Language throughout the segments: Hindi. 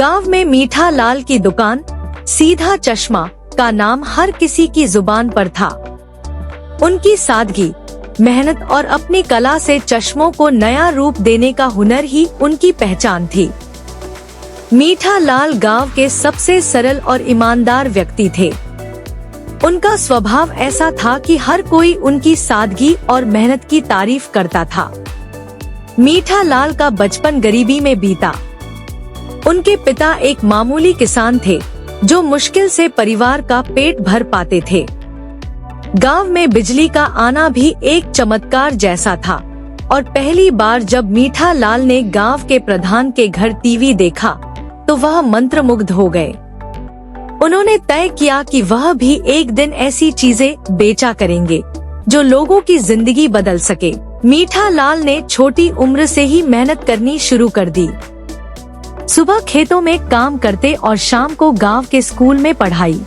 गांव में मीठा लाल की दुकान सीधा चश्मा का नाम हर किसी की जुबान पर था। उनकी सादगी, मेहनत और अपनी कला से चश्मों को नया रूप देने का हुनर ही उनकी पहचान थी। मीठा लाल गांव के सबसे सरल और ईमानदार व्यक्ति थे। उनका स्वभाव ऐसा था कि हर कोई उनकी सादगी और मेहनत की तारीफ करता था। मीठा लाल का बचपन गरीबी में बीता। उनके पिता एक मामूली किसान थे जो मुश्किल से परिवार का पेट भर पाते थे। गांव में बिजली का आना भी एक चमत्कार जैसा था और पहली बार जब मीठा लाल ने गांव के प्रधान के घर टीवी देखा तो वह मंत्रमुग्ध हो गए। उन्होंने तय किया कि वह भी एक दिन ऐसी चीजें बेचा करेंगे जो लोगों की जिंदगी बदल सके। मीठा लाल ने छोटी उम्र से ही मेहनत करनी शुरू कर दी। सुबह खेतों में काम करते और शाम को गांव के स्कूल में पढ़ाई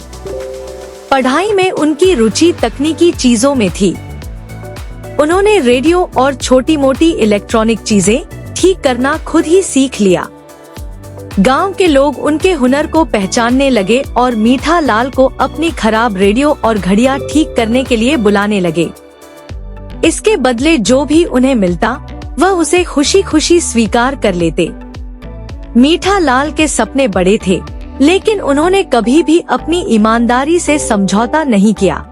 में उनकी रुचि तकनीकी चीजों में थी। उन्होंने रेडियो और छोटी मोटी इलेक्ट्रॉनिक चीजें ठीक करना खुद ही सीख लिया। गांव के लोग उनके हुनर को पहचानने लगे और मीठा लाल को अपनी खराब रेडियो और घड़ियां ठीक करने के लिए बुलाने लगे। इसके बदले जो भी उन्हें मिलता वह उसे खुशी खुशी स्वीकार कर लेते। मीठा लाल के सपने बड़े थे, लेकिन उन्होंने कभी भी अपनी ईमानदारी से समझौता नहीं किया।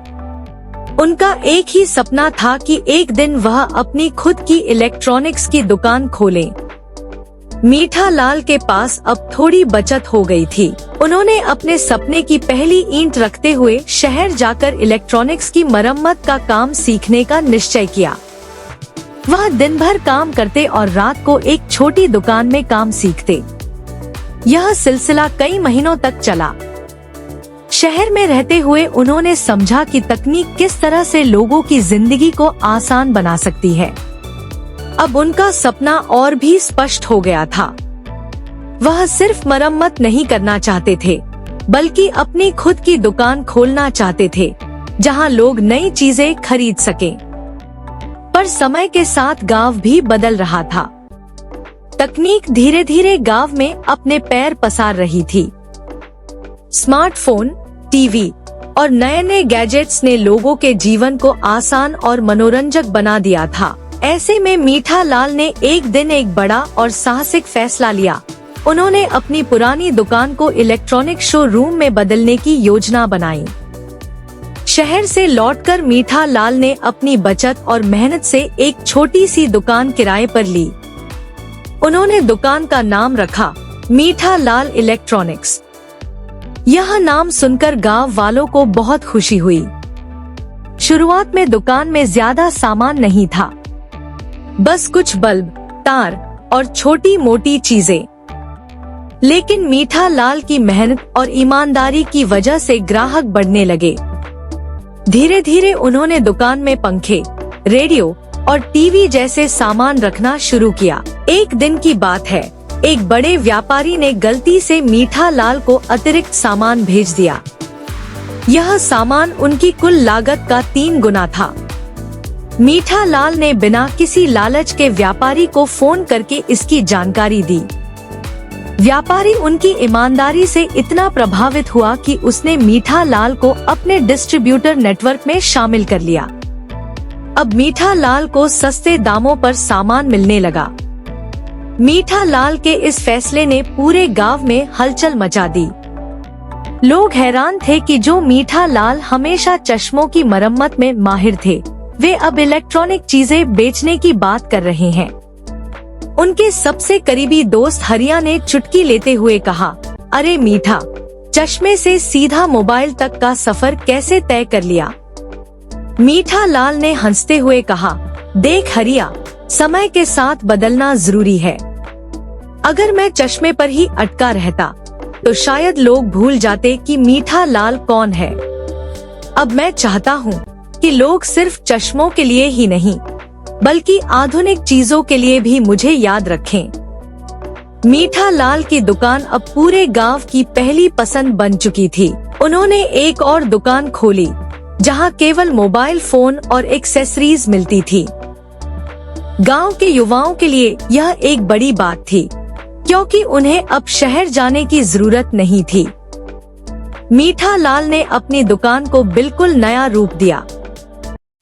उनका एक ही सपना था कि एक दिन वह अपनी खुद की इलेक्ट्रॉनिक्स की दुकान खोलें। मीठा लाल के पास अब थोड़ी बचत हो गई थी। उन्होंने अपने सपने की पहली ईंट रखते हुए शहर जाकर इलेक्ट्रॉनिक्स की मरम्मत का काम सीखने का निश्चय किया। वह दिन भर काम करते और रात को एक छोटी दुकान में काम सीखते। यह सिलसिला कई महीनों तक चला। शहर में रहते हुए उन्होंने समझा कि तकनीक किस तरह से लोगों की जिंदगी को आसान बना सकती है। अब उनका सपना और भी स्पष्ट हो गया था। वह सिर्फ मरम्मत नहीं करना चाहते थे, बल्कि अपनी खुद की दुकान खोलना चाहते थे, जहां लोग नई चीजें खरीद सकें। पर समय के साथ गांव भी बदल रहा था। तकनीक धीरे धीरे गांव में अपने पैर पसार रही थी। स्मार्टफोन, टीवी और नए नए गैजेट्स ने लोगों के जीवन को आसान और मनोरंजक बना दिया था। ऐसे में मीठा लाल ने एक दिन एक बड़ा और साहसिक फैसला लिया। उन्होंने अपनी पुरानी दुकान को इलेक्ट्रॉनिक शोरूम में बदलने की योजना बनाई। शहर से लौटकर मीठा लाल ने अपनी बचत और मेहनत से एक छोटी सी दुकान किराए पर ली। उन्होंने दुकान का नाम रखा मीठा लाल इलेक्ट्रॉनिक्स। यह नाम सुनकर गांव वालों को बहुत खुशी हुई। शुरुआत में दुकान में ज्यादा सामान नहीं था, बस कुछ बल्ब, तार और छोटी मोटी चीजें। लेकिन मीठा लाल की मेहनत और ईमानदारी की वजह से ग्राहक बढ़ने लगे। धीरे धीरे उन्होंने दुकान में पंखे, रेडियो और टीवी जैसे सामान रखना शुरू किया। एक दिन की बात है, एक बड़े व्यापारी ने गलती से मीठा लाल को अतिरिक्त सामान भेज दिया। यह सामान उनकी कुल लागत का 3 गुना था। मीठा लाल ने बिना किसी लालच के व्यापारी को फोन करके इसकी जानकारी दी। व्यापारी उनकी ईमानदारी से इतना प्रभावित हुआ कि उसने मीठा लाल को अपने डिस्ट्रीब्यूटर नेटवर्क में शामिल कर लिया। अब मीठा लाल को सस्ते दामों पर सामान मिलने लगा। मीठा लाल के इस फैसले ने पूरे गांव में हलचल मचा दी। लोग हैरान थे कि जो मीठा लाल हमेशा चश्मों की मरम्मत में माहिर थे, वे अब इलेक्ट्रॉनिक चीजें बेचने की बात कर रहे हैं। उनके सबसे करीबी दोस्त हरिया ने चुटकी लेते हुए कहा, अरे मीठा, चश्मे से सीधा मोबाइल तक का सफर कैसे तय कर लिया? मीठा लाल ने हंसते हुए कहा, देख हरिया, समय के साथ बदलना जरूरी है। अगर मैं चश्मे पर ही अटका रहता तो शायद लोग भूल जाते कि मीठा लाल कौन है। अब मैं चाहता हूँ कि लोग सिर्फ चश्मों के लिए ही नहीं, बल्कि आधुनिक चीजों के लिए भी मुझे याद रखें। मीठा लाल की दुकान अब पूरे गांव की पहली पसंद बन चुकी थी। उन्होंने एक और दुकान खोली जहां केवल मोबाइल फोन और एक्सेसरीज मिलती थी। गांव के युवाओं के लिए यह एक बड़ी बात थी, क्योंकि उन्हें अब शहर जाने की जरूरत नहीं थी। मीठा लाल ने अपनी दुकान को बिल्कुल नया रूप दिया।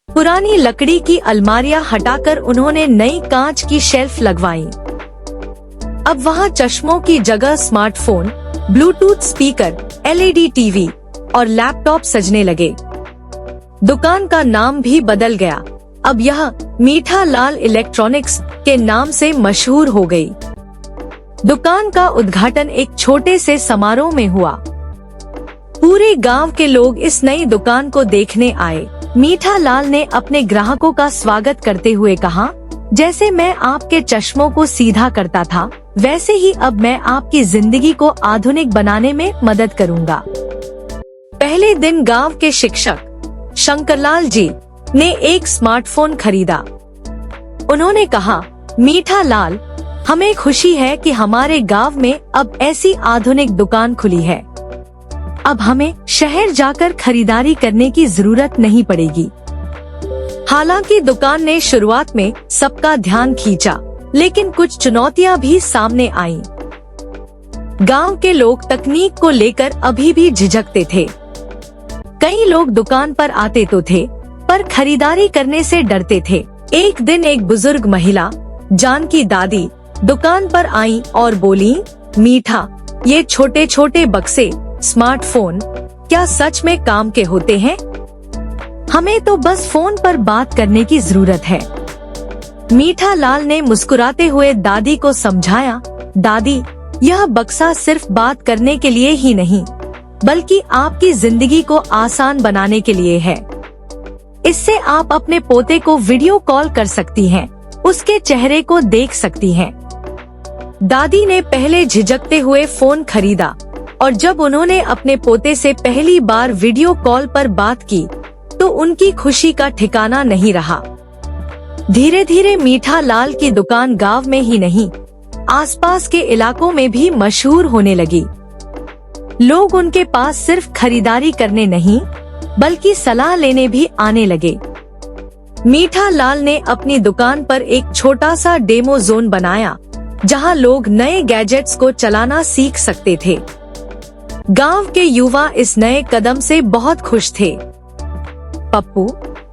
पुरानी लकड़ी की अलमारियां हटाकर उन्होंने नई कांच की शेल्फ लगवाई। अब वहां चश्मों की जगह smartphone, Bluetooth speaker, LED TV और लैपटॉप सजने लगे। दुकान का नाम भी बदल गया। अब यह मीठा लाल इलेक्ट्रॉनिक्स के नाम से मशहूर हो गई। दुकान का उद्घाटन एक छोटे से समारोह में हुआ। पूरे गांव के लोग इस नई दुकान को देखने आए। मीठा लाल ने अपने ग्राहकों का स्वागत करते हुए कहा, जैसे मैं आपके चश्मों को सीधा करता था, वैसे ही अब मैं आपकी जिंदगी को आधुनिक बनाने में मदद करूंगा। पहले दिन गांव के शिक्षक शंकरलाल जी ने एक स्मार्टफोन खरीदा। उन्होंने कहा, मीठा लाल, हमें खुशी है कि हमारे गांव में अब ऐसी आधुनिक दुकान खुली है। अब हमें शहर जाकर खरीदारी करने की जरूरत नहीं पड़ेगी। हालांकि दुकान ने शुरुआत में सबका ध्यान खींचा, लेकिन कुछ चुनौतियां भी सामने आईं। गांव के लोग तकनीक को लेकर अभी भी झिझकते थे। कई लोग दुकान पर आते तो थे, पर खरीदारी करने से डरते थे। एक दिन एक बुजुर्ग महिला, जानकी दादी, दुकान पर आई और बोली, मीठा, ये छोटे छोटे बक्से स्मार्टफोन क्या सच में काम के होते हैं? हमें तो बस फोन पर बात करने की जरूरत है। मीठा लाल ने मुस्कुराते हुए दादी को समझाया, दादी, यह बक्सा सिर्फ बात करने के लिए ही नहीं, बल्कि आपकी जिंदगी को आसान बनाने के लिए है। इससे आप अपने पोते को वीडियो कॉल कर सकती हैं, उसके चेहरे को देख सकती हैं। दादी ने पहले झिझकते हुए फोन खरीदा और जब उन्होंने अपने पोते से पहली बार वीडियो कॉल पर बात की तो उनकी खुशी का ठिकाना नहीं रहा। धीरे धीरे मीठा लाल की दुकान गांव में ही नहीं, आसपास के इलाकों में भी मशहूर होने लगी। लोग उनके पास सिर्फ खरीदारी करने नहीं, बल्कि सलाह लेने भी आने लगे। मीठा लाल ने अपनी दुकान पर एक छोटा सा डेमो जोन बनाया, जहां लोग नए गैजेट्स को चलाना सीख सकते थे। गांव के युवा इस नए कदम से बहुत खुश थे। पप्पू,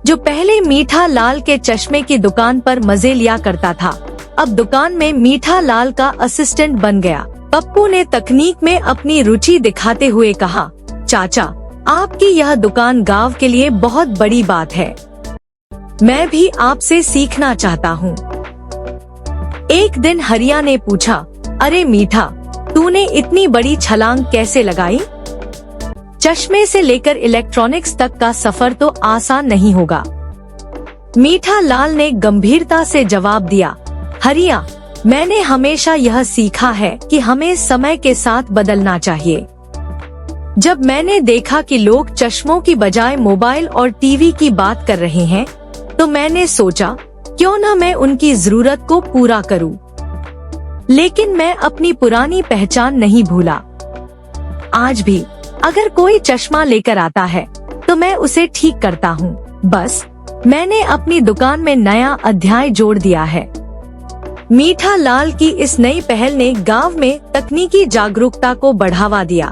जो पहले मीठा लाल के चश्मे की दुकान पर मजे लिया करता था, अब दुकान में मीठा लाल का असिस्टेंट बन गया। पप्पू ने तकनीक में अपनी रुचि दिखाते हुए कहा, चाचा, आपकी यह दुकान गांव के लिए बहुत बड़ी बात है। मैं भी आपसे सीखना चाहता हूँ। एक दिन हरिया ने पूछा, अरे मीठा, तूने इतनी बड़ी छलांग कैसे लगाई? चश्मे से लेकर इलेक्ट्रॉनिक्स तक का सफर तो आसान नहीं होगा। मीठा लाल ने गंभीरता से जवाब दिया, हरिया, मैंने हमेशा यह सीखा है कि हमें समय के साथ बदलना चाहिए। जब मैंने देखा कि लोग चश्मों की बजाय मोबाइल और टीवी की बात कर रहे हैं, तो मैंने सोचा, क्यों न मैं उनकी जरूरत को पूरा करूं। लेकिन मैं अपनी पुरानी पहचान नहीं भूला। आज भी अगर कोई चश्मा लेकर आता है, तो मैं उसे ठीक करता हूँ। बस मैंने अपनी दुकान में नया अध्याय जोड़ दिया है। मीठा लाल की इस नई पहल ने गांव में तकनीकी जागरूकता को बढ़ावा दिया।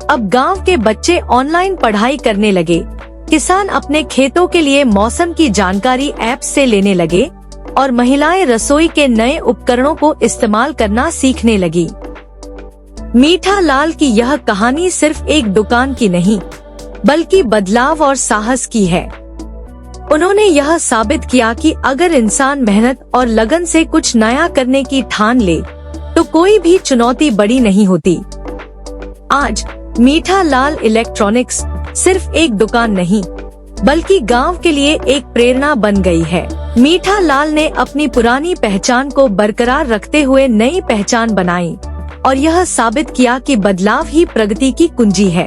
अब गांव के बच्चे ऑनलाइन पढ़ाई करने लगे, किसान अपने खेतों के लिए मौसम की जानकारी ऐप से लेने लगे और महिलाएं रसोई के नए उपकरणों को इस्तेमाल करना सीखने लगी। मीठा लाल की यह कहानी सिर्फ एक दुकान की नहीं, बल्कि बदलाव और साहस की है। उन्होंने यह साबित किया कि अगर इंसान मेहनत और लगन से कुछ नया करने की ठान ले, तो कोई भी चुनौती बड़ी नहीं होती। आज मीठा लाल इलेक्ट्रॉनिक्स सिर्फ एक दुकान नहीं, बल्कि गांव के लिए एक प्रेरणा बन गई है। मीठा लाल ने अपनी पुरानी पहचान को बरकरार रखते हुए नई पहचान बनाई और यह साबित किया कि बदलाव ही प्रगति की कुंजी है।